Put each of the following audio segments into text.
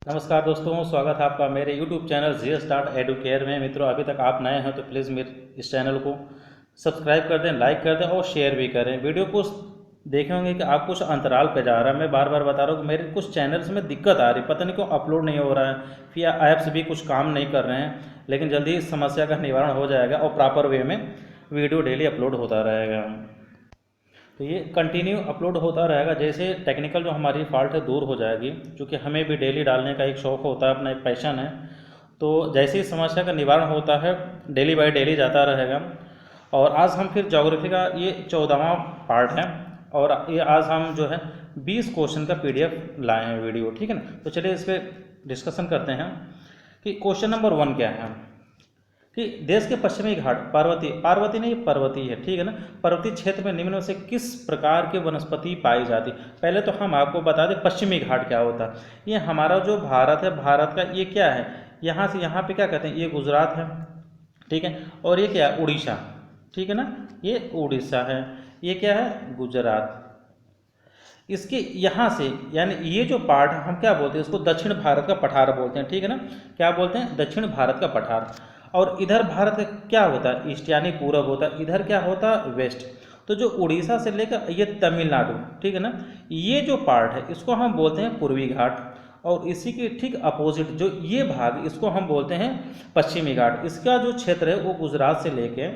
नमस्कार दोस्तों, स्वागत है आपका मेरे YouTube चैनल GS.Educare में। मित्रों, अभी तक आप नए हैं तो प्लीज़ मेरे इस चैनल को सब्सक्राइब कर दें, लाइक कर दें और शेयर भी करें। वीडियो को देखे होंगे कि आप कुछ अंतराल पे जा रहा है। मैं बार बार बता रहा हूँ कि मेरे कुछ चैनल्स में दिक्कत आ रही, पता नहीं क्यों अपलोड नहीं हो रहा है, फिर ऐप्स भी कुछ काम नहीं कर रहे हैं। लेकिन जल्दी इस समस्या का निवारण हो जाएगा और प्रॉपर वे में वीडियो डेली अपलोड होता रहेगा। तो ये कंटिन्यू अपलोड होता रहेगा। जैसे टेक्निकल जो हमारी फॉल्ट है दूर हो जाएगी, क्योंकि हमें भी डेली डालने का एक शौक़ होता है, अपना एक पैशन है। तो जैसे ही समस्या का निवारण होता है, डेली बाय डेली जाता रहेगा। और आज हम फिर ज्योग्राफी का ये 14वां पार्ट है, और ये आज हम जो है 20 क्वेश्चन का PDF लाए हैं वीडियो, ठीक है ना। तो चलिए इस पर डिस्कशन करते हैं कि क्वेश्चन नंबर 1 क्या है कि देश के पश्चिमी घाट पर्वतीय है, ठीक है ना। पर्वतीय क्षेत्र में निम्न में से किस प्रकार की वनस्पति पाई जाती। पहले तो हम आपको बता दें पश्चिमी घाट क्या होता है। ये हमारा जो भारत है, भारत का ये क्या है, यहाँ से यहाँ पे क्या कहते हैं, ये गुजरात है, ठीक है। और ये क्या है, उड़ीसा, ठीक है ना। ये उड़ीसा है, ये क्या है, गुजरात। इसके यहाँ से यानी ये जो पार्ट है हम क्या बोलते हैं, इसको दक्षिण भारत का पठार बोलते हैं, ठीक है ना। क्या बोलते हैं, दक्षिण भारत का पठार। और इधर भारत का क्या होता है, ईस्ट यानी पूरब होता है, इधर क्या होता है, वेस्ट। तो जो उड़ीसा से लेकर ये तमिलनाडु, ठीक है ना, ये जो पार्ट है इसको हम बोलते हैं पूर्वी घाट। और इसी के ठीक अपोजिट जो ये भाग, इसको हम बोलते हैं पश्चिमी घाट। इसका जो क्षेत्र है वो गुजरात से लेके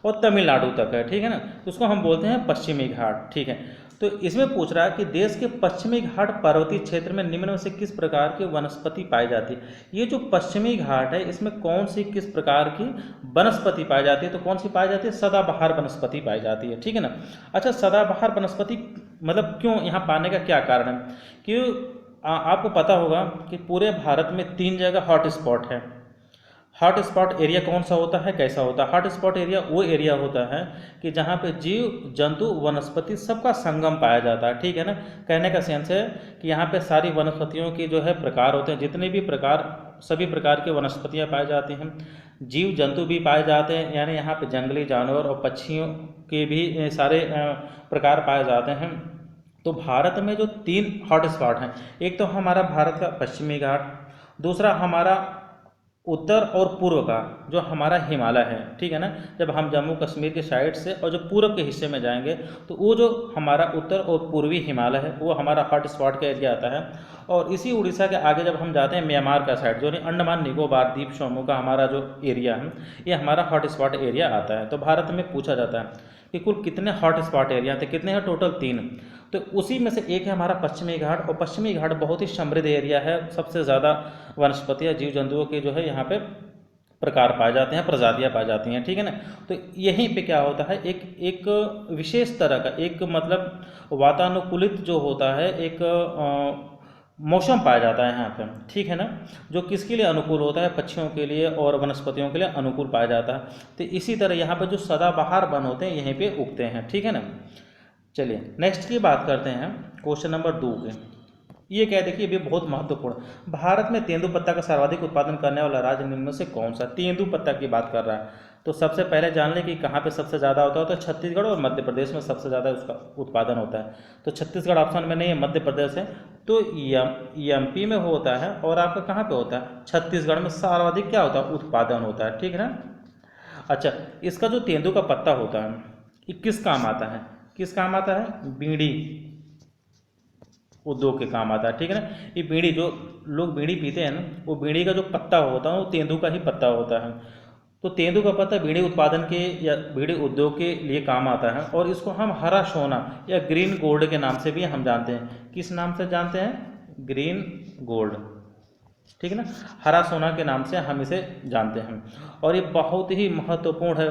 और तमिलनाडु तक है, ठीक है ना। उसको हम बोलते हैं पश्चिमी घाट, ठीक है। तो इसमें पूछ रहा है कि देश के पश्चिमी घाट पर्वतीय क्षेत्र में निम्न में से किस प्रकार की वनस्पति पाई जाती है। ये जो पश्चिमी घाट है इसमें कौन सी किस प्रकार की वनस्पति पाई जाती है, तो कौन सी पाई जाती है, सदाबहार वनस्पति पाई जाती है, ठीक है ना। अच्छा, सदाबहार वनस्पति मतलब क्यों यहाँ पाने का क्या कारण है कि आपको पता होगा कि पूरे भारत में 3 जगह हॉट स्पॉट है। हॉट स्पॉट एरिया कौन सा होता है, कैसा होता है। हॉट स्पॉट एरिया वो एरिया होता है कि जहाँ पे जीव जंतु वनस्पति सबका संगम पाया जाता है, ठीक है ना। कहने का सेंस है कि यहाँ पे सारी वनस्पतियों के जो है प्रकार होते हैं, जितने भी प्रकार, सभी प्रकार की वनस्पतियाँ पाई जाती हैं, जीव जंतु भी पाए जाते हैं। यानी यहाँ पे जंगली जानवर और पक्षियों के भी सारे प्रकार पाए जाते हैं। तो भारत में जो 3 हॉट स्पॉट हैं, एक तो हमारा भारत का पश्चिमी घाट, दूसरा हमारा उत्तर और पूर्व का जो हमारा हिमालय है, ठीक है ना। जब हम जम्मू कश्मीर के साइड से और जो पूर्व के हिस्से में जाएंगे तो वो जो हमारा उत्तर और पूर्वी हिमालय है वो हमारा हॉट स्पॉट का एरिया आता है। और इसी उड़ीसा के आगे जब हम जाते हैं म्यांमार का साइड, जो अंडमान निकोबार द्वीप समूह का हमारा जो एरिया है, ये हमारा हॉट स्पॉट एरिया आता है। तो भारत में पूछा जाता है कि कुल कितने हॉट स्पॉट एरिया थे, कितने हैं, टोटल 3। तो उसी में से एक है हमारा पश्चिमी घाट। और पश्चिमी घाट बहुत ही समृद्ध एरिया है, सबसे ज़्यादा वनस्पतियाँ जीव जंतुओं के जो है यहाँ पे प्रकार पाए जाते हैं, प्रजातियाँ पाई जाती हैं, ठीक है ना। तो यहीं पे क्या होता है, एक एक विशेष तरह का एक मतलब वातानुकूलित जो होता है, एक मौसम पाया जाता है यहाँ पे, ठीक है ना, जो किसके लिए अनुकूल होता है, पक्षियों के लिए और वनस्पतियों के लिए अनुकूल पाया जाता है। तो इसी तरह यहाँ पे जो सदाबहार वन होते हैं यहीं पे उगते हैं, ठीक है ना। चलिए नेक्स्ट की बात करते हैं, क्वेश्चन नंबर 2 के। ये क्या है, देखिए ये बहुत महत्वपूर्ण। भारत में तेंदुपत्ता का सर्वाधिक उत्पादन करने वाला राज्य निम्न में से कौन सा। तेंदुपत्ता की बात कर रहा है, तो सबसे पहले जान लें कि कहाँ पे सबसे ज़्यादा होता है, तो छत्तीसगढ़ और मध्य प्रदेश में सबसे ज़्यादा उसका उत्पादन होता है। तो छत्तीसगढ़ ऑप्शन में नहीं है, मध्य प्रदेश है। तो MP में होता है, और आपका कहाँ पे होता है, छत्तीसगढ़ में सर्वाधिक क्या होता है, उत्पादन होता है, ठीक है ना। अच्छा, इसका जो तेंदु का पत्ता होता है ये किस काम आता है, किस काम आता है, बीड़ी उद्योग के काम आता है, ठीक है ना। ये बीड़ी जो लोग बीड़ी पीते हैं ना, वो बीड़ी का जो पत्ता होता है वो तेंदु का ही पत्ता होता है। तो तेंदु का पत्ता बीड़ी उत्पादन के या बीड़ी उद्योग के लिए काम आता है। और इसको हम हरा सोना या ग्रीन गोल्ड के नाम से भी हम जानते हैं। किस नाम से जानते हैं, ग्रीन गोल्ड, ठीक है ना, हरा सोना के नाम से हम इसे जानते हैं। और ये बहुत ही महत्वपूर्ण है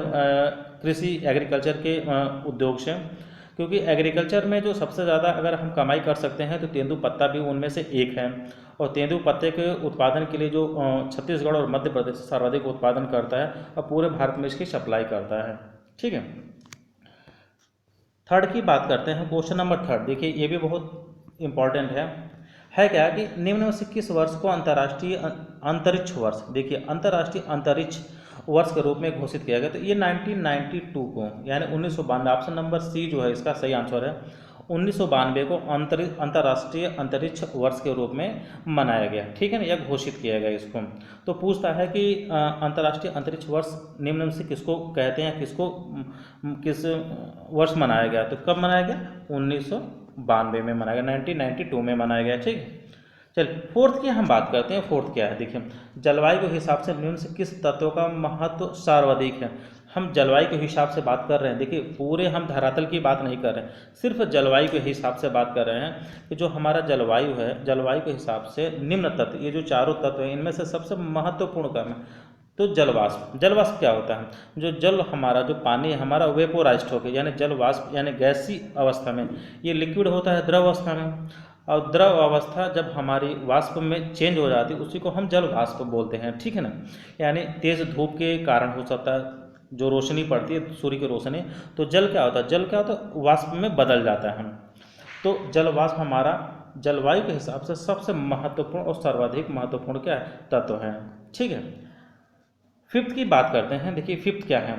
कृषि एग्रीकल्चर के उद्योग से, क्योंकि एग्रीकल्चर में जो सबसे ज़्यादा अगर हम कमाई कर सकते हैं तो तेंदु पत्ता भी उनमें से एक है। और तेंदु पत्ते के उत्पादन के लिए जो छत्तीसगढ़ और मध्य प्रदेश सर्वाधिक उत्पादन करता है और पूरे भारत में इसकी सप्लाई करता है, ठीक है। थर्ड की बात करते हैं, क्वेश्चन नंबर 3। देखिए ये भी बहुत इंपॉर्टेंट है क्या कि निम्न में से किस वर्ष को अंतर्राष्ट्रीय अंतरिक्ष वर्ष, देखिए अंतर्राष्ट्रीय अंतरिक्ष वर्ष के रूप में घोषित किया गया। तो ये 1992 को यानी 1992, ऑप्शन नंबर C जो है इसका सही आंसर है। 1992 को अंतर्राष्ट्रीय अंतरिक्ष वर्ष के रूप में मनाया गया, ठीक है ना, यह घोषित किया गया इसको। तो पूछता है कि अंतर्राष्ट्रीय अंतरिक्ष वर्ष निम्न में से किसको कहते हैं, किस वर्ष मनाया गया? तो कब मनाया गया? 1992 में मनाया गया, 1992 में मनाया गया, ठीक है। चलिए फोर्थ की हम बात करते हैं। फोर्थ क्या है? देखिए, जलवायु के हिसाब से निम्न से किस तत्व का महत्व सर्वाधिक है? हम जलवायु के हिसाब से बात कर रहे हैं। देखिए, पूरे हम धरातल की बात नहीं कर रहे हैं, सिर्फ जलवायु के हिसाब से बात कर रहे हैं कि जो हमारा जलवायु है, जलवायु के हिसाब से निम्न तत्व, ये जो चारों तत्व हैं, इनमें से सबसे महत्वपूर्ण कम है तो जलवाष्प। जलवाष्प क्या होता है? जो जल हमारा, जो पानी है हमारा, वेपोराइज्ड होकर, यानी जलवाष्प यानी गैसीय अवस्था में, ये लिक्विड होता है द्रव अवस्था में, और द्रव अवस्था जब हमारी वाष्प में चेंज हो जाती है उसी को हम जल वाष्प बोलते हैं, ठीक है ना। यानी तेज धूप के कारण हो सकता है, जो रोशनी पड़ती है सूर्य की रोशनी, तो जल क्या होता है? जल क्या होता है? वाष्प में बदल जाता है। तो जल वाष्प हमारा जलवायु के हिसाब से सबसे महत्वपूर्ण और सर्वाधिक महत्वपूर्ण क्या है? तत्व है, ठीक है। फिफ्थ की बात करते हैं। देखिए फिफ्थ क्या है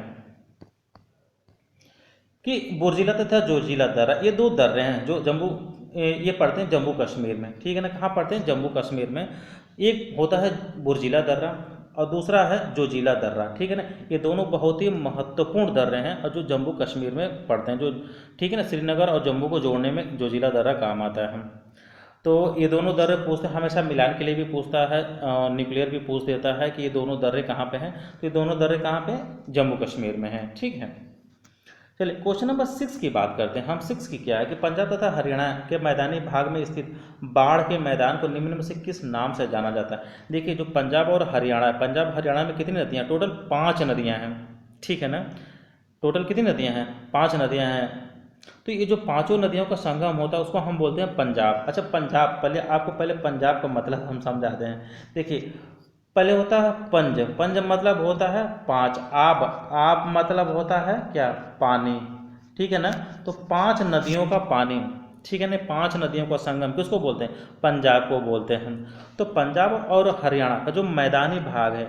कि बुर्जिला तथा जोजिला दर्रा, ये दो दर्रे हैं जो ये पड़ते हैं जम्मू कश्मीर में, ठीक है ना। कहाँ पड़ते हैं? जम्मू कश्मीर में। एक होता है बुर्जिला दर्रा और दूसरा है जोजिला दर्रा, ठीक है ना। ये दोनों बहुत ही महत्वपूर्ण दर्रे हैं और जो जम्मू कश्मीर में पड़ते हैं, जो, ठीक है ना, श्रीनगर और जम्मू को जोड़ने में जोजिला दर्रा काम आता है। तो ये दोनों दर्रे पूछते हैं, हमेशा मिलान के लिए भी पूछता है, न्यूक्लियर भी पूछ देता है कि ये दोनों दर्रे कहाँ पे हैं। तो ये दोनों दर्रे कहाँ पे? जम्मू कश्मीर में हैं, ठीक है। चलिए क्वेश्चन नंबर 6 की बात करते हैं हम। 6 की क्या है कि पंजाब तथा हरियाणा के मैदानी भाग में स्थित बाढ़ के मैदान को निम्न में से किस नाम से जाना जाता है? देखिए, जो पंजाब और हरियाणा है, पंजाब हरियाणा में कितनी नदियाँ? टोटल 5 नदियाँ हैं, ठीक है ना। टोटल कितनी नदियाँ हैं? 5 नदियाँ हैं। तो ये जो पांचों नदियों का संगम होता है उसको हम बोलते हैं पंजाब। अच्छा, पंजाब, पहले पंजाब का मतलब हम समझाते हैं। देखिए, पहले होता है पंज। पंज मतलब होता है 5। आब मतलब होता है क्या? पानी, ठीक है ना। तो 5 नदियों का पानी, ठीक है ना, 5 नदियों का संगम किसको बोलते हैं? पंजाब को बोलते हैं। तो पंजाब और हरियाणा का जो मैदानी भाग है,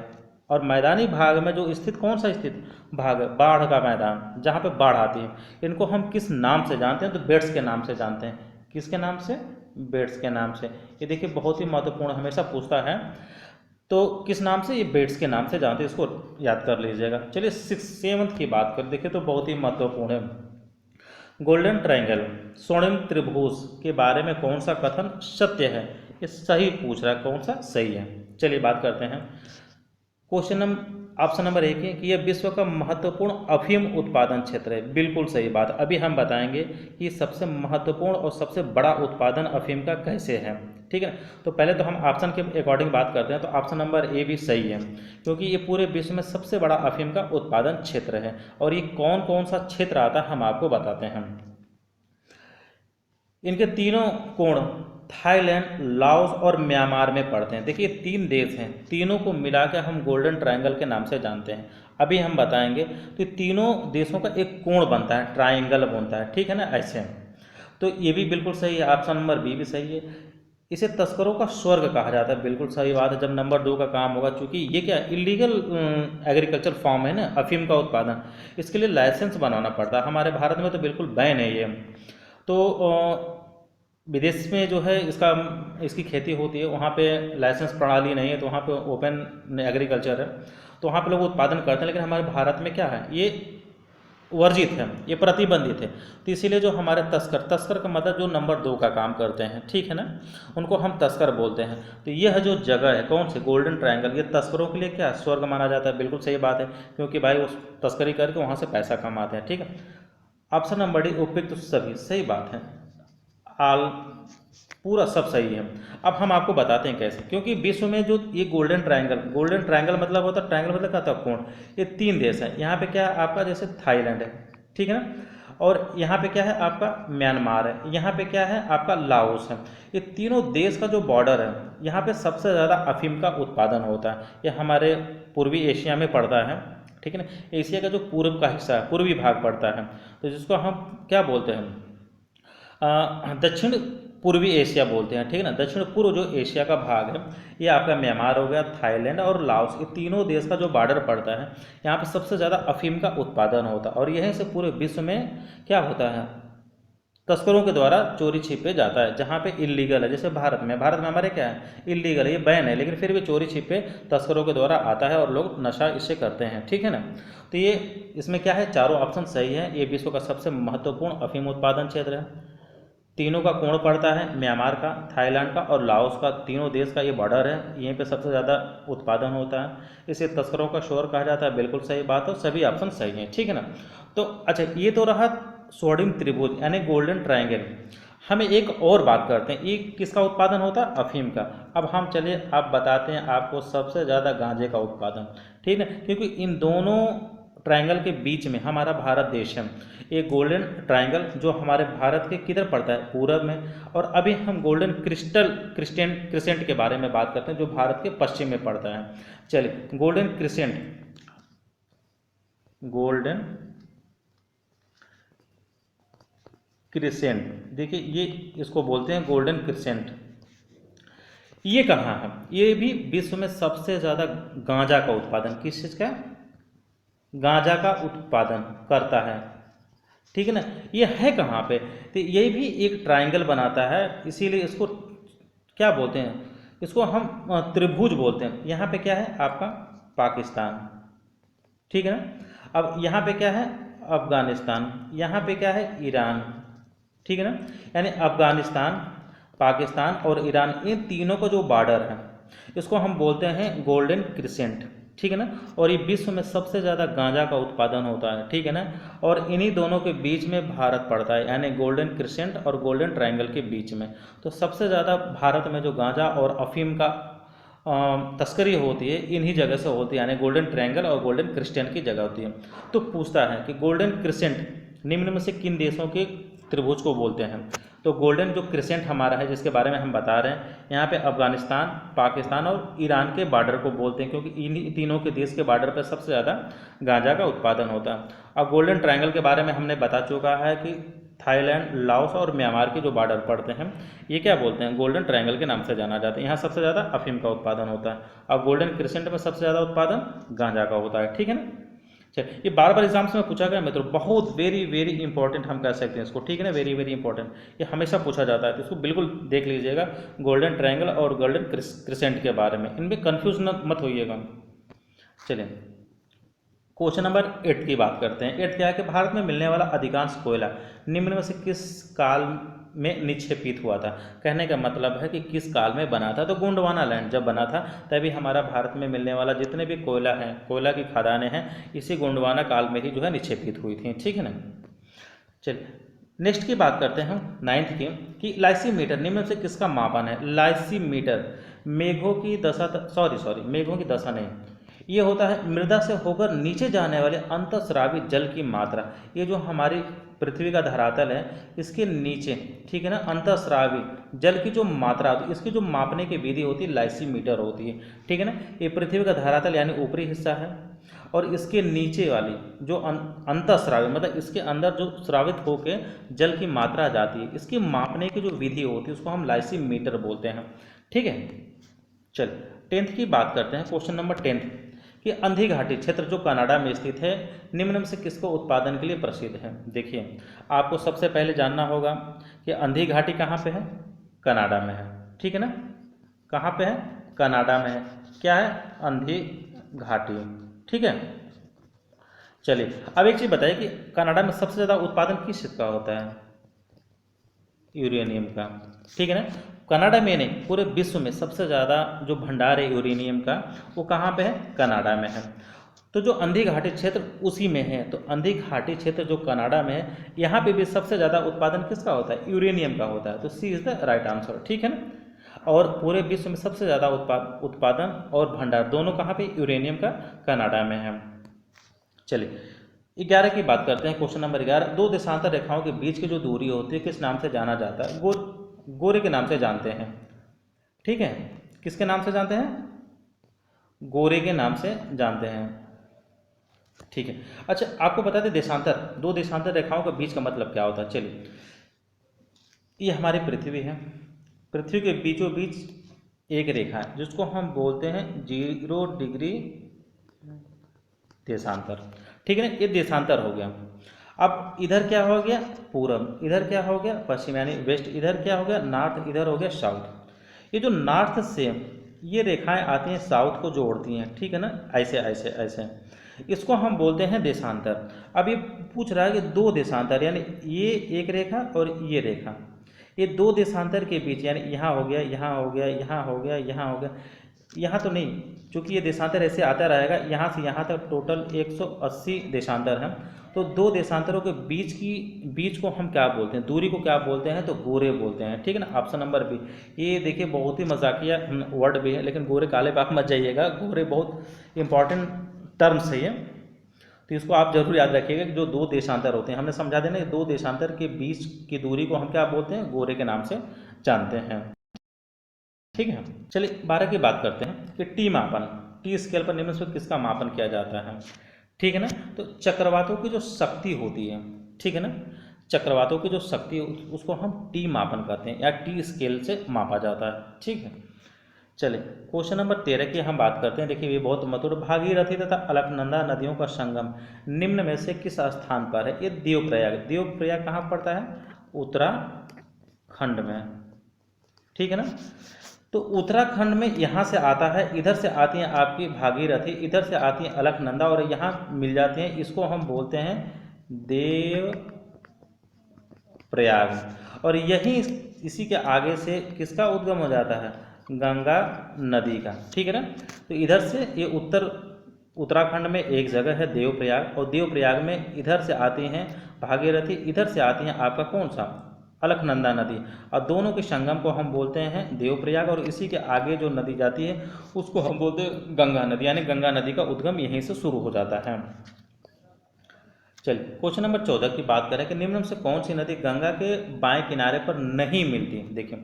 और मैदानी भाग में जो स्थित कौन सा स्थित भाग है? बाढ़ का मैदान, जहाँ पे बाढ़ आती है, इनको हम किस नाम से जानते हैं? तो बेट्स के नाम से जानते हैं। किसके नाम से? बेट्स के नाम से। ये देखिए बहुत ही महत्वपूर्ण, हमेशा पूछता है। तो किस नाम से? ये बेट्स के नाम से जानते हैं, इसको याद कर लीजिएगा। चलिए 7th की बात कर, देखिए तो बहुत ही महत्वपूर्ण है। गोल्डन ट्रायंगल, स्वर्णिम त्रिभुज के बारे में कौन सा कथन सत्य है? ये सही पूछ रहा है, कौन सा सही है। चलिए बात करते हैं। ऑप्शन नंबर 1 है कि यह विश्व का महत्वपूर्ण अफीम उत्पादन क्षेत्र है। बिल्कुल सही बात। अभी हम बताएंगे कि सबसे महत्वपूर्ण और सबसे बड़ा उत्पादन अफीम का कैसे है, ठीक है ना। तो पहले तो हम ऑप्शन के अकॉर्डिंग बात करते हैं, तो ऑप्शन नंबर ए भी सही है, क्योंकि ये पूरे विश्व में सबसे बड़ा अफीम का उत्पादन क्षेत्र है। और ये कौन कौन सा क्षेत्र आता है हम आपको बताते हैं। इनके तीनों कोण थाईलैंड, लाओस और म्यांमार में पड़ते हैं। देखिए 3 देश हैं, तीनों को मिलाकर हम गोल्डन ट्रायंगल के नाम से जानते हैं। अभी हम बताएंगे। तो तीनों देशों का एक कोण बनता है, ट्रायंगल बनता है, ठीक है ना, ऐसे। तो ये भी बिल्कुल सही है, ऑप्शन नंबर बी भी सही है। इसे तस्करों का स्वर्ग कहा जाता है। बिल्कुल सही बात है, जब नंबर 2 का काम होगा, क्योंकि ये क्या इलीगल एग्रीकल्चर फॉर्म है ना, अफीम का उत्पादन, इसके लिए लाइसेंस बनाना पड़ता है। हमारे भारत में तो बिल्कुल बैन है ये। तो विदेश में जो है इसकी खेती होती है, वहाँ पे लाइसेंस प्रणाली नहीं है, तो वहाँ पे ओपन एग्रीकल्चर है, तो वहाँ पे लोग उत्पादन करते हैं। लेकिन हमारे भारत में क्या है, ये वर्जित है, ये प्रतिबंधित है। तो इसीलिए जो हमारे तस्कर का मतलब जो नंबर 2 का काम करते हैं, ठीक है ना, उनको हम तस्कर बोलते हैं। तो यह जो जगह है कौन सी? गोल्डन ट्रायंगल, ये तस्करों के लिए क्या स्वर्ग माना जाता है। बिल्कुल सही बात है, क्योंकि भाई उस तस्करी करके वहाँ से पैसा कमाते हैं, ठीक है। ऑप्शन नंबर डी उपयुक्त सभी सही बात है, आल पूरा सब सही है। अब हम आपको बताते हैं कैसे, क्योंकि विश्व में जो ये गोल्डन ट्रायंगल मतलब होता है, ट्रायंगल मतलब क्या होता है? कोण। ये 3 देश हैं। यहाँ पे क्या है आपका? जैसे थाईलैंड है, ठीक है ना, और यहाँ पे क्या है आपका? म्यांमार है। यहाँ पे क्या है आपका? लाओस है। ये तीनों देश का जो बॉर्डर है, यहाँ पे सबसे ज़्यादा अफीम का उत्पादन होता है। ये हमारे पूर्वी एशिया में पड़ता है, ठीक है ना। एशिया का जो पूर्व का हिस्सा है, पूर्वी भाग पड़ता है, तो जिसको हम क्या बोलते हैं? दक्षिण पूर्वी एशिया बोलते हैं, ठीक है ना। दक्षिण पूर्व जो एशिया का भाग है, ये आपका म्यांमार हो गया, थाईलैंड और लाओस, ये तीनों देश का जो बॉर्डर पड़ता है, यहाँ पे सबसे ज़्यादा अफीम का उत्पादन होता है। और यहीं से पूरे विश्व में क्या होता है? तस्करों के द्वारा चोरी छिपे जाता है, जहाँ पे इलीगल है। जैसे भारत में हमारे क्या है, इलीगल है, ये बैन है, लेकिन फिर भी चोरी छिपे तस्करों के द्वारा आता है और लोग नशा इससे करते हैं, ठीक है ना। तो ये इसमें क्या है, चारों ऑप्शन सही है। ये विश्व का सबसे महत्वपूर्ण अफीम उत्पादन क्षेत्र है। तीनों का कोण पड़ता है म्यांमार का, थाईलैंड का और लाओस का, तीनों देश का ये बॉर्डर है, यहीं पे सबसे ज़्यादा उत्पादन होता है। इसे तस्करों का शोर कहा जाता है, बिल्कुल सही बात है, सभी ऑप्शन सही हैं, ठीक है ना। तो अच्छा, ये तो रहा स्वर्णिम त्रिभुज यानी गोल्डन ट्रायंगल। हमें एक और बात करते हैं, ये किसका उत्पादन होता है, अफीम का। अब हम चलिए आप बताते हैं आपको सबसे ज़्यादा गांजे का उत्पादन, ठीक है, क्योंकि इन दोनों ट्रायंगल के बीच में हमारा भारत देश है। ये गोल्डन ट्रायंगल जो हमारे भारत के किधर पड़ता है, पूरब में। और अभी हम गोल्डन क्रिसेंट के बारे में बात करते हैं, जो भारत के पश्चिम में पड़ता है। चलिए, गोल्डन क्रिसेंट, देखिए ये इसको बोलते हैं गोल्डन क्रिसेंट। ये कहाँ है, ये भी विश्व में सबसे ज़्यादा गांजा का उत्पादन, किस चीज़ का, गांजा का उत्पादन करता है, ठीक है ना। ये है कहाँ पे, तो ये भी एक ट्रायंगल बनाता है, इसीलिए इसको क्या बोलते हैं, इसको हम त्रिभुज बोलते हैं। यहाँ पे क्या है आपका पाकिस्तान, ठीक है ना। अब यहाँ पे क्या है अफगानिस्तान, यहाँ पे क्या है ईरान, ठीक है ना। यानी अफगानिस्तान, पाकिस्तान और ईरान, इन तीनों का जो बॉर्डर है इसको हम बोलते हैं गोल्डन क्रिसेंट, ठीक है ना। और ये विश्व में सबसे ज़्यादा गांजा का उत्पादन होता है, ठीक है ना। और इन्हीं दोनों के बीच में भारत पड़ता है, यानी गोल्डन क्रिसेंट और गोल्डन ट्रायंगल के बीच में। तो सबसे ज़्यादा भारत में जो गांजा और अफीम का तस्करी होती है इन्हीं जगह से होती है, यानी गोल्डन ट्रायंगल और गोल्डन क्रिसेंट की जगह होती है। तो पूछता है कि गोल्डन क्रिसेंट निम्न में से किन देशों के त्रिभुज को बोलते हैं। तो गोल्डन जो क्रिसेंट हमारा है, जिसके बारे में हम बता रहे हैं, यहाँ पे अफगानिस्तान, पाकिस्तान और ईरान के बॉर्डर को बोलते हैं, क्योंकि इन तीनों के देश के बॉर्डर पर सबसे ज़्यादा गांजा का उत्पादन होता है। और गोल्डन ट्रायंगल के बारे में हमने बता चुका है कि थाईलैंड, लाओस और म्यांमार के जो बॉर्डर पड़ते हैं, ये क्या बोलते हैं, गोल्डन ट्रायंगल के नाम से जाना जाता है। यहाँ सबसे ज़्यादा अफीम का उत्पादन होता है और गोल्डन क्रिसेंट में सबसे ज़्यादा उत्पादन गांजा का होता है, ठीक है ना। चलिए, ये बार बार एग्जाम्स में पूछा गया मित्रों, बहुत वेरी वेरी इंपॉर्टेंट हम कह सकते हैं इसको, ठीक है ना, वेरी वेरी इंपॉर्टेंट, ये हमेशा पूछा जाता है, तो इसको बिल्कुल देख लीजिएगा, गोल्डन ट्रायंगल और गोल्डन क्रिसेंट के बारे में, इनमें कन्फ्यूज मत होइएगा। चलिए, क्वेश्चन नंबर 8 की बात करते हैं। 8 क्या है कि भारत में मिलने वाला अधिकांश कोयला निम्न में से किस काल में निक्षेपित हुआ था। कहने का मतलब है कि किस काल में बना था। तो गोंडवाना लैंड जब बना था तभी हमारा भारत में मिलने वाला जितने भी कोयला हैं, कोयला की खदानें हैं, इसी गोंडवाना काल में ही जो है निक्षेपित हुई थी, ठीक है ना। चलिए, नेक्स्ट की बात करते हैं हम 9th की, कि लाइसीमीटर निम्न से किसका मापन है। लाइसीमीटर मेघों की दशा, मेघों की दशा नहीं, ये होता है मृदा से होकर नीचे जाने वाले अंतःस्रावी जल की मात्रा। ये जो हमारी पृथ्वी का धरातल है इसके नीचे, ठीक है ना, अंतःस्रावी जल की जो मात्रा होती है, इसकी जो मापने की विधि होती है लाइसीमीटर होती है, ठीक है ना। ये पृथ्वी का धरातल यानी ऊपरी हिस्सा है, और इसके नीचे वाली जो अंतःस्रावी मतलब इसके अंदर जो स्रावित होकर जल की मात्रा जाती है, इसकी मापने की जो विधि होती है उसको हम लाइसीमीटर बोलते हैं, ठीक है। चल 10th की बात करते हैं, क्वेश्चन नंबर 10 कि अंधी घाटी क्षेत्र जो कनाडा में स्थित है निम्न में से किसको उत्पादन के लिए प्रसिद्ध है। देखिए, आपको सबसे पहले जानना होगा कि अंधी घाटी कहाँ पे है, कनाडा में है, ठीक है ना। कहाँ पे है, कनाडा में है। क्या है, अंधी घाटी, ठीक है। चलिए, अब एक चीज़ बताइए कि कनाडा में सबसे ज़्यादा उत्पादन किस चीज़ का होता है, यूरेनियम का, ठीक है ना। कनाडा में नहीं, पूरे विश्व में सबसे ज़्यादा जो भंडार है यूरेनियम का वो कहाँ पे है, कनाडा में है। तो जो अंधी घाटी क्षेत्र उसी में है, तो अंधी घाटी क्षेत्र जो कनाडा में है, यहाँ पे भी सबसे ज़्यादा उत्पादन किसका होता है, यूरेनियम का होता है। तो सी इज़ द राइट आंसर, ठीक है ना। और पूरे विश्व में सबसे ज़्यादा उत्पादन और भंडार दोनों कहाँ पे, यूरेनियम का कनाडा में है। चलिए, 11 की बात करते हैं, क्वेश्चन नंबर 11, दो देशांतर रेखाओं के बीच की जो दूरी होती है किस नाम से जाना जाता है। गोरे के नाम से जानते हैं, ठीक है। किसके नाम से जानते हैं, गोरे के नाम से जानते हैं, ठीक है। अच्छा, आपको बता दें देशांतर, दो देशांतर रेखाओं के बीच का मतलब क्या होता है। चलिए, ये हमारी पृथ्वी है, पृथ्वी के बीचों बीच एक रेखा है जिसको हम बोलते हैं 0 डिग्री देशांतर, ठीक है ना, ये देशांतर हो गया। अब इधर क्या हो गया पूरब, इधर क्या हो गया पश्चिम यानी वेस्ट, इधर क्या हो गया नॉर्थ, इधर हो गया साउथ। ये जो नॉर्थ से ये रेखाएं आती हैं साउथ को जोड़ती हैं, ठीक है ना, ऐसे ऐसे ऐसे, इसको हम बोलते हैं देशांतर। अब ये पूछ रहा है कि दो देशांतर यानी ये एक रेखा और ये रेखा, ये दो देशांतर के बीच यानी यहाँ हो गया, यहाँ हो गया, यहाँ हो गया, यहाँ हो गया, यहाँ तो नहीं, क्योंकि ये देशांतर ऐसे आता रहेगा, यहाँ से यहाँ तक टोटल 180 देशांतर हैं। तो दो देशांतरों के बीच को हम क्या बोलते हैं, दूरी को क्या बोलते हैं, तो गोरे बोलते हैं, ठीक है ना। Option number B. ये देखिए बहुत ही मजाकिया वर्ड भी है, लेकिन गोरे काले बाग मत जाइएगा, गोरे बहुत इंपॉर्टेंट टर्म्स है ये, तो इसको आप जरूर याद रखिएगा कि जो दो देशांतर होते हैं, हमने समझा देना, दो देशांतर के बीच की दूरी को हम क्या बोलते हैं, गोरे के नाम से जानते हैं, ठीक है। चलिए 12 की बात करते हैं कि टी मापन, टी स्केल पर निम्न से किसका मापन किया जाता है, ठीक है ना। तो चक्रवातों की जो शक्ति होती है, ठीक है ना, चक्रवातों की जो शक्ति उसको हम टी मापन कहते हैं या टी स्केल से मापा जाता है, ठीक है। चलिए क्वेश्चन नंबर 13 की हम बात करते हैं। देखिए ये बहुत महत्वपूर्ण, भागीरथी तथा अलकनंदा नदियों का संगम निम्न में से किस स्थान पर है, ये देवप्रयाग, देवप्रयाग कहाँ पड़ता है, उत्तराखंड में, ठीक है ना। तो उत्तराखंड में यहाँ से आता है, इधर से आती हैं आपकी भागीरथी, इधर से आती हैं अलकनंदा और यहाँ मिल जाती हैं, इसको हम बोलते हैं देव प्रयाग। और यही इसी के आगे से किसका उद्गम हो जाता है, गंगा नदी का, ठीक है ना। तो इधर से ये उत्तराखंड में एक जगह है देवप्रयाग, और देवप्रयाग में इधर से आती हैं भागीरथी, इधर से आती हैं आपका कौन सा, अलकनंदा नदी, और दोनों के संगम को हम बोलते हैं देवप्रयाग, और इसी के आगे जो नदी जाती है उसको हम बोलते हैं गंगा नदी, यानी गंगा नदी का उद्गम यहीं से शुरू हो जाता है। चलिए क्वेश्चन नंबर 14 की बात करें कि निम्न से कौन सी नदी गंगा के बाएं किनारे पर नहीं मिलती। देखिए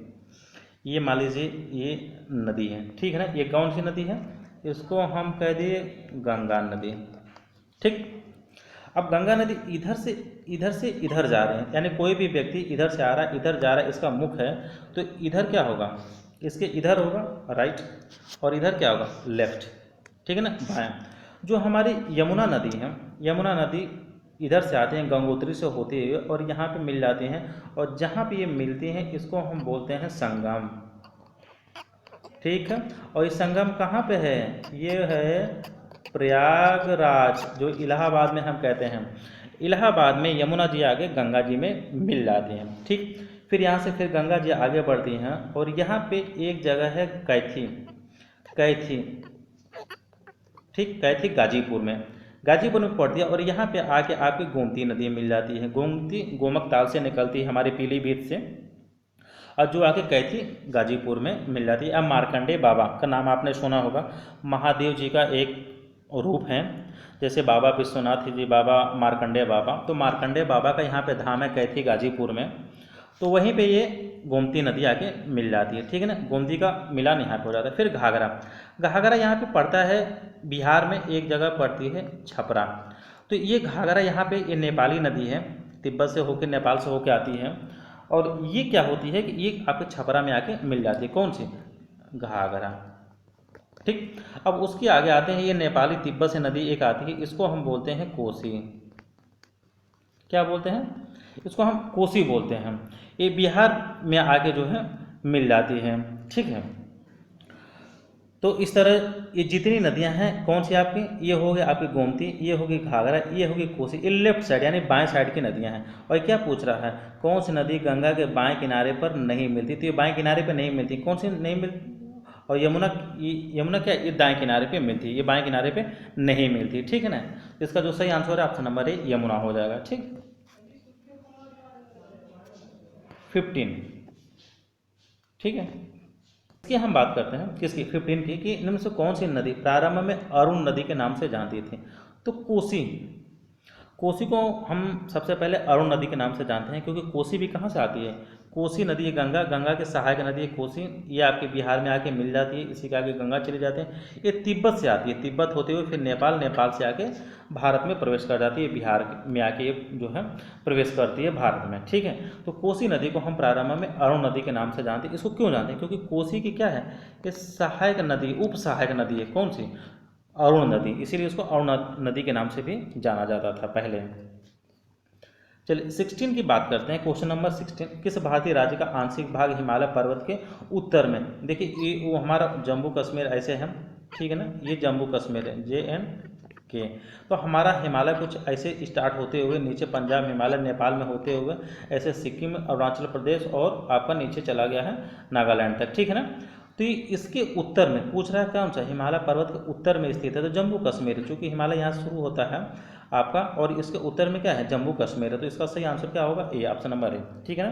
ये मान लीजिए ये नदी है, ठीक है ना, ये कौन सी नदी है, इसको हम कह दिए गंगा नदी, ठीक। अब गंगा नदी इधर से इधर जा रहे हैं, यानी कोई भी व्यक्ति इधर से आ रहा है, इधर जा रहा है, इसका मुख है, तो इधर क्या होगा, इसके इधर होगा राइट, और इधर क्या होगा लेफ्ट, ठीक है ना, बायां। जो हमारी यमुना नदी है, यमुना नदी इधर से आते हैं गंगोत्री से होते हुए और यहाँ पे मिल जाती हैं, और जहाँ पे ये मिलती हैं इसको हम बोलते हैं संगम, ठीक है। और ये संगम कहाँ पे है, ये है प्रयागराज, जो इलाहाबाद में हम कहते हैं, इलाहाबाद में यमुना जी आगे गंगा जी में मिल जाती हैं, ठीक। फिर यहाँ से फिर गंगा जी आगे बढ़ती हैं, और यहाँ पे एक जगह है कैथी, कैथी, ठीक, कैथी गाजीपुर में पड़ती है, और यहाँ पे आके आपकी गोमती नदी मिल जाती है, गोमती गोमक ताल से निकलती है हमारे पीलीभीत से, और जो आके कैथी गाजीपुर में मिल जाती है। अब मार्कंडेय बाबा का नाम आपने सुना होगा, महादेव जी का एक रूप है, जैसे बाबा विश्वनाथ जी, बाबा मार्कंडेय बाबा, तो मार्कंडेय बाबा का यहाँ पे धाम है कैथी गाजीपुर में, तो वहीं पे ये गोमती नदी आके मिल जाती है, ठीक है ना, गोमती का मिलान यहाँ पे हो जाता है। फिर घाघरा, घाघरा यहाँ पे पड़ता है बिहार में, एक जगह पड़ती है छपरा, तो ये घाघरा यहाँ पे ये नेपाली नदी है, तिब्बत से होकर नेपाल से होकर आती है, और ये क्या होती है कि ये आपके छपरा में आके मिल जाती है, कौन सी, घाघरा, ठीक। अब उसके आगे आते हैं, ये नेपाली तिब्बत से नदी एक आती है, इसको हम बोलते हैं कोसी, क्या बोलते हैं, इसको हम कोसी बोलते हैं, ये बिहार में आके जो है मिल जाती है, ठीक है। तो इस तरह ये जितनी नदियां हैं कौन सी आपकी, ये हो गई आपकी गोमती, ये होगी घाघरा, ये होगी कोसी, ये लेफ्ट साइड यानी बाएं साइड की नदियां हैं। और क्या पूछ रहा है, कौन सी नदी गंगा के बाएं किनारे पर नहीं मिलती, तो ये बाएं किनारे पर नहीं मिलती, कौन सी नहीं मिलती, और यमुना क्या, ये दाएं किनारे पे मिलती है, ये बाएं किनारे पे नहीं मिलती, ठीक है ना। इसका जो सही आंसर है ऑप्शन नंबर ए यमुना हो जाएगा, ठीक। 15, ठीक है, इसकी हम बात करते हैं, किसकी, 15 की, कि इनमें से कौन सी नदी प्रारंभ में अरुण नदी के नाम से जानती थी। तो कोसी, कोसी को हम सबसे पहले अरुण नदी के नाम से जानते हैं, क्योंकि कोसी भी कहाँ से आती है, कोसी नदी है गंगा के सहायक नदी है कोसी, ये आपके बिहार में आके मिल जाती है, इसी के आगे गंगा चले जाते हैं, ये तिब्बत से आती है, तिब्बत होते हुए फिर नेपाल से आके भारत में प्रवेश कर जाती है, बिहार में आके ये जो है प्रवेश करती है भारत में, ठीक है। तो कोसी नदी को हम प्रारंभ में अरुण नदी के नाम से जानते हैं। इसको क्यों जानते हैं, क्योंकि कोसी की क्या है, ये सहायक नदी, उप सहायक नदी है, कौन सी, अरुण नदी, इसीलिए इसको अरुण नदी के नाम से भी जाना जाता था पहले। चलिए 16 की बात करते हैं। क्वेश्चन नंबर 16, किस भारतीय राज्य का आंशिक भाग हिमालय पर्वत के उत्तर में? देखिए ये वो हमारा जम्मू कश्मीर ऐसे है, ठीक है ना, ये जम्मू कश्मीर है JNK। तो हमारा हिमालय कुछ ऐसे स्टार्ट होते हुए नीचे पंजाब, हिमालय, नेपाल में होते हुए ऐसे सिक्किम, अरुणाचल प्रदेश और आपका नीचे चला गया है नागालैंड तक, ठीक है ना। तो इसके उत्तर में पूछ रहा है कौन सा, हिमालय पर्वत के उत्तर में स्थित है तो जम्मू कश्मीर, चूँकि हिमालय यहाँ शुरू होता है आपका और इसके उत्तर में क्या है, जम्मू कश्मीर है। तो इसका सही आंसर क्या होगा, ए, ऑप्शन नंबर ए, ठीक है ना।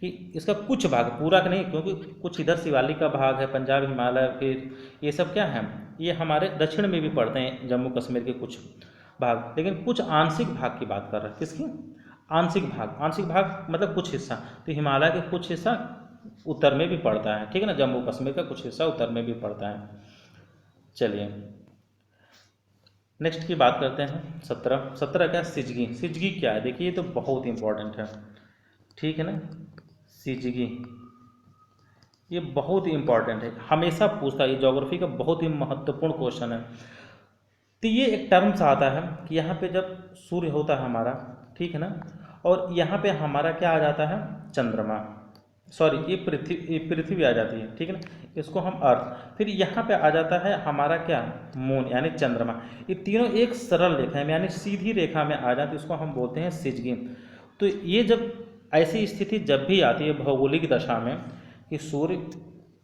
कि इसका कुछ भाग, पूरा का नहीं, क्योंकि कुछ इधर शिवालिक का भाग है, पंजाब, हिमालय, फिर ये सब क्या है, ये हमारे दक्षिण में भी पड़ते हैं जम्मू कश्मीर के कुछ भाग, लेकिन कुछ आंशिक भाग की बात कर रहे हैं। किसकी, आंशिक भाग, आंशिक भाग मतलब कुछ हिस्सा, तो हिमालय के कुछ हिस्सा उत्तर में भी पड़ता है, ठीक है ना, जम्मू कश्मीर का कुछ हिस्सा उत्तर में भी पड़ता है। चलिए नेक्स्ट की बात करते हैं। 17 क्या, सिजगी। सिजगी क्या है, देखिए ये तो बहुत इंपॉर्टेंट है, ठीक है ना। सिजगी ये बहुत ही इंपॉर्टेंट है, हमेशा पूछता है, ये ज्योग्राफी का बहुत ही महत्वपूर्ण क्वेश्चन है। तो ये एक टर्म्स आता है कि यहाँ पे जब सूर्य होता है हमारा, ठीक है ना, और यहाँ पे हमारा क्या आ जाता है, चंद्रमा, सॉरी ये पृथ्वी आ जाती है, ठीक है ना, इसको हम अर्थ, फिर यहाँ पे आ जाता है हमारा क्या, मून यानी चंद्रमा। ये तीनों एक सरल रेखा में यानी सीधी रेखा में आ जाती है, इसको हम बोलते हैं सिजगी। तो ये जब ऐसी स्थिति जब भी आती है भौगोलिक दशा में कि सूर्य,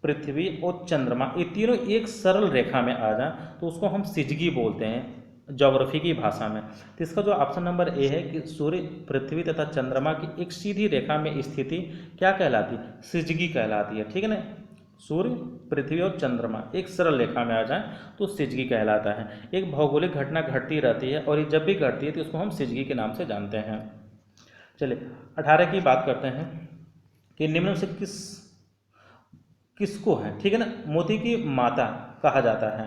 पृथ्वी और चंद्रमा ये तीनों एक सरल रेखा में आ जाए तो उसको हम सिजगी बोलते हैं ज्योग्राफी की भाषा में। तो इसका जो ऑप्शन नंबर ए है कि सूर्य, पृथ्वी तथा चंद्रमा की एक सीधी रेखा में स्थिति क्या कहलाती है, सिजगी कहलाती है, ठीक है ना। सूर्य, पृथ्वी और चंद्रमा एक सरल रेखा में आ जाए तो सिजगी कहलाता है। एक भौगोलिक घटना घटती रहती है और ये जब भी घटती है तो इसको हम सिजगी के नाम से जानते हैं। चलिए 18 की बात करते हैं कि निम्न से किसको है, ठीक है ना, मोती की माता कहा जाता है।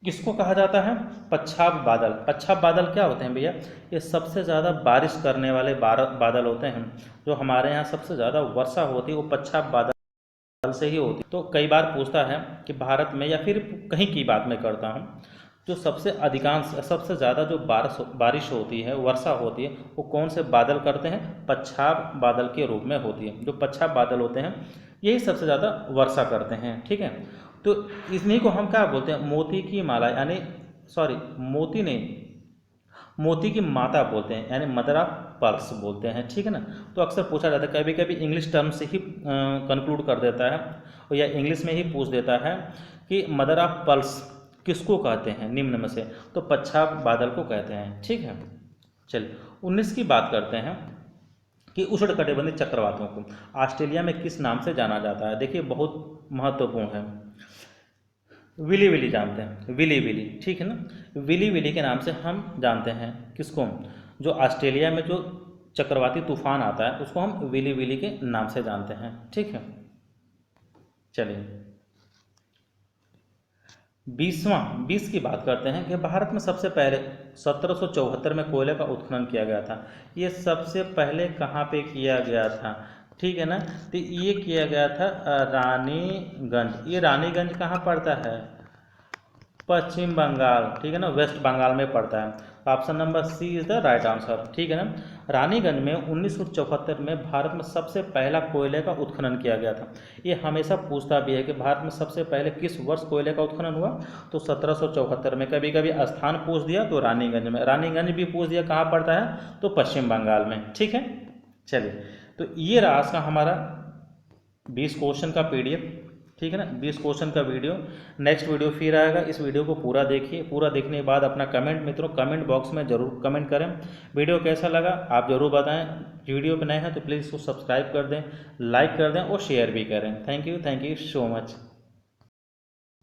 किसको कहा जाता है, पच्छाब बादल। पच्छाब बादल क्या होते हैं भैया, ये सबसे ज़्यादा बारिश करने वाले बादल होते हैं। जो हमारे यहाँ सबसे ज़्यादा वर्षा होती है वो पच्छाब बादल से ही होती है। तो कई बार पूछता है कि भारत में या फिर कहीं की बात मैं करता हूँ, जो सबसे अधिकांश, सबसे ज़्यादा जो बारिश होती है, वर्षा होती है, वो कौन से बादल करते हैं, पच्छाब बादल के रूप में होती है। जो पच्छाब बादल होते हैं यही सबसे ज़्यादा वर्षा करते हैं, ठीक है। तो इन्हीं को हम क्या बोलते हैं, मोती की माला, यानी सॉरी मोती नहीं, मोती की माता बोलते हैं, यानी मदर ऑफ पर्ल्स बोलते हैं, ठीक है ना। तो अक्सर पूछा जाता है, कभी कभी इंग्लिश टर्म से ही कंक्लूड कर देता है और या इंग्लिश में ही पूछ देता है कि मदर ऑफ पर्ल्स किसको कहते हैं निम्न में से, तो पच्छाब बादल को कहते हैं, ठीक है। चलिए 19 की बात करते हैं कि उष्णकटिबंधीय चक्रवातों को ऑस्ट्रेलिया में किस नाम से जाना जाता है। देखिए बहुत महत्वपूर्ण है, विली विली जानते हैं, विली विली, ठीक है ना। विली विली के नाम से हम जानते हैं किसको, जो ऑस्ट्रेलिया में जो चक्रवाती तूफान आता है उसको हम विली विली के नाम से जानते हैं, ठीक है। चलिए 20 की बात करते हैं कि भारत में सबसे पहले 1774 में कोयले का उत्खनन किया गया था। ये सबसे पहले कहाँ पे किया गया था, ठीक है ना, तो ये किया गया था रानीगंज। ये रानीगंज कहाँ पड़ता है, पश्चिम बंगाल, ठीक है ना, वेस्ट बंगाल में पड़ता है। Option number C is the right answer, ठीक है ना। रानीगंज में 1974 में भारत में सबसे पहला कोयले का उत्खनन किया गया था। ये हमेशा पूछता भी है कि भारत में सबसे पहले किस वर्ष कोयले का उत्खनन हुआ, तो 1774 में। कभी कभी स्थान पूछ दिया तो रानीगंज में, रानीगंज भी पूछ दिया कहाँ पड़ता है तो पश्चिम बंगाल में, ठीक है। चलिए तो ये रहा आज का हमारा 20 क्वेश्चन का PDF, ठीक है ना, 20 क्वेश्चन का वीडियो। नेक्स्ट वीडियो फिर आएगा, इस वीडियो को पूरा देखिए। पूरा देखने के बाद अपना कमेंट मित्रों कमेंट बॉक्स में ज़रूर कमेंट करें। वीडियो कैसा लगा आप ज़रूर बताएं। वीडियो पे नए हैं तो प्लीज़ इसको सब्सक्राइब कर दें, लाइक कर दें और शेयर भी करें। Thank you so much.